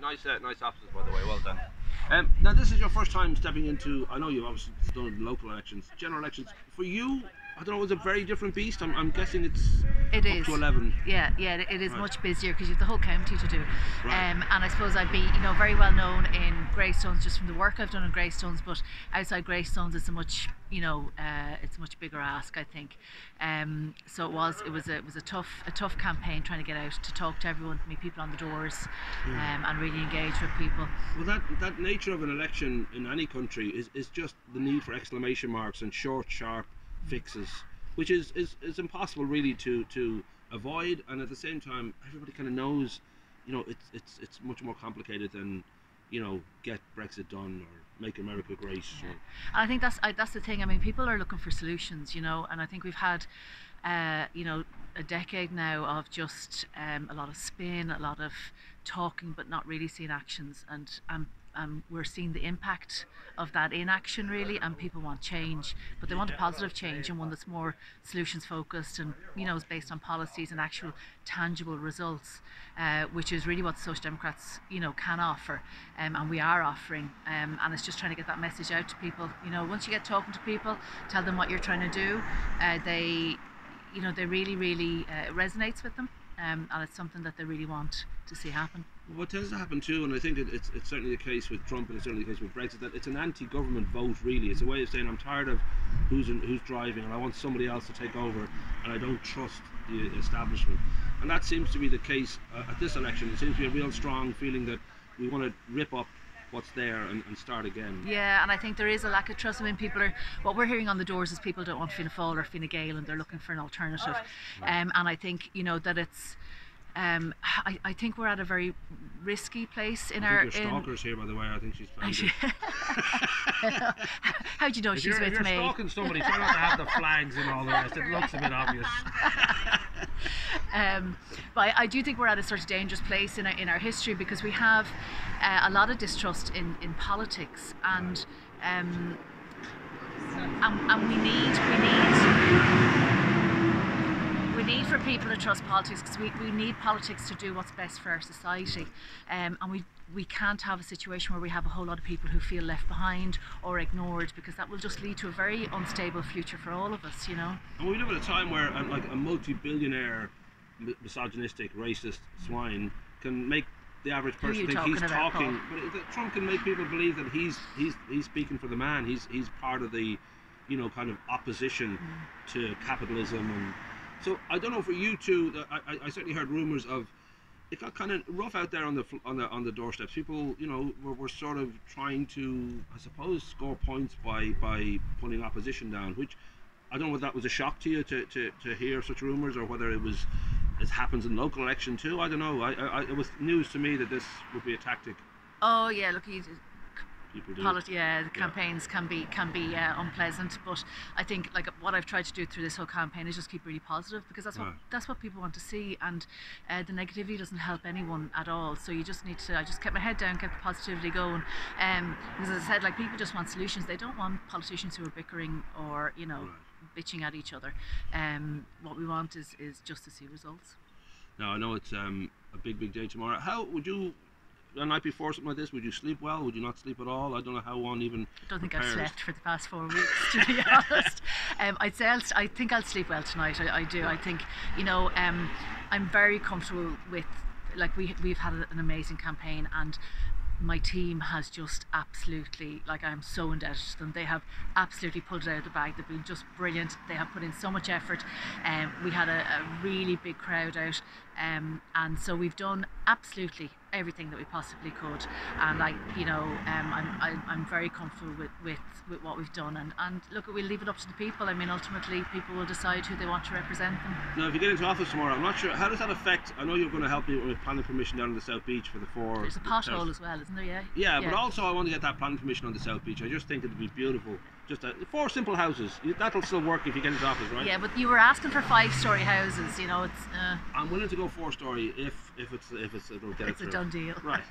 Nice offices, by the way. Well done. Now, this is your first time stepping into. I know you've obviously done local elections, general elections. For you, I don't know, it's a very different beast. I'm guessing it's It up is. to 11. Yeah, it is much busier because you have the whole county to do. Right. And I suppose I'd be, very well known in Greystones just from the work I've done in Greystones. But outside Greystones, it's a much, it's a much bigger ask, I think. So it was a tough campaign trying to get out to talk to everyone, to meet people on the doors, and really engage with people. Well, that nature of an election in any country is just the need for exclamation marks and short, sharp fixes, which is impossible really to avoid. And at the same time, everybody kind of knows, it's much more complicated than, get Brexit done or make America great. Yeah. And I think that's the thing. I mean, people are looking for solutions, and I think we've had, a decade now of just a lot of spin, a lot of talking, but not really seeing actions. And we're seeing the impact of that inaction really, and people want change, but they want a positive change and one that's more solutions focused and is based on policies and actual tangible results, which is really what the Social Democrats can offer, and we are offering, and it's just trying to get that message out to people. Once you get talking to people, tell them what you're trying to do, they really it resonates with them, and it's something that they really want to see happen. What tends to happen too, and I think it's certainly the case with Trump and it's certainly the case with Brexit, that it's an anti-government vote really. It's a way of saying I'm tired of who's driving and I want somebody else to take over, and I don't trust the establishment. And that seems to be the case at this election. It seems to be a real strong feeling that we want to rip up what's there and start again. Yeah, and I think there is a lack of trust. I mean, what we're hearing on the doors is people don't want Fianna Fáil or Fine Gael, and they're looking for an alternative. And I think that it's I think we're at a very risky place in our. There's stalkers here, by the way. I think she's found it. How do you know she's with me? If you're stalking somebody, try not to have the flags and all the rest. It looks a bit obvious. But I do think we're at a sort of dangerous place in our history, because we have a lot of distrust in politics, and we need for people to trust politics, because we need politics to do what's best for our society, and we can't have a situation where we have a whole lot of people who feel left behind or ignored, because that will just lead to a very unstable future for all of us. And we live at a time where like a multi-billionaire misogynistic racist swine can make the average person think he's talking, but Trump can make people believe that he's speaking for the man. He's part of the kind of opposition to capitalism. And so I don't know, for you two, I certainly heard rumours of it got kind of rough out there on the doorsteps. People were sort of trying to, I suppose, score points by putting opposition down, which I don't know whether that was a shock to you to hear such rumours, or whether it happens in local election too. I don't know. It was news to me that this would be a tactic. Oh yeah, look, people do. The campaigns can be unpleasant, but I think like what I've tried to do through this whole campaign is just keep really positive, because that's what people want to see, and the negativity doesn't help anyone at all. So you just need to. I just kept my head down, kept the positivity going, because as I said, like, people just want solutions. They don't want politicians who are bickering or bitching at each other. What we want is just to see results. Now I know it's a big day tomorrow. How would you, the night before something like this, would you sleep well? Would you not sleep at all? I don't know how one even I don't think I've slept for the past 4 weeks, to be honest. I'd say I think I'll sleep well tonight. I do. I think I'm very comfortable with, like, we've had an amazing campaign, and my team has just absolutely, like, I'm so indebted to them. They have absolutely pulled it out of the bag. They've been just brilliant. They have put in so much effort. We had a really big crowd out, and so we've done absolutely everything that we possibly could, and I'm very comfortable with what we've done, and look, we'll leave it up to the people. I mean, ultimately people will decide who they want to represent them. Now, if you get into office tomorrow, I'm not sure, how does that affect, I know you're going to help me with planning permission down on the South Beach for the 4. There's a pothole as well, isn't there? Yeah, but also I want to get that planning permission on the South Beach. I just think it'd be beautiful. Just 4 simple houses. That'll still work if you get into office, right? Yeah, but you were asking for 5-story houses. It's. I'm willing to go 4-story if it'll get it through. It's a done deal. Right.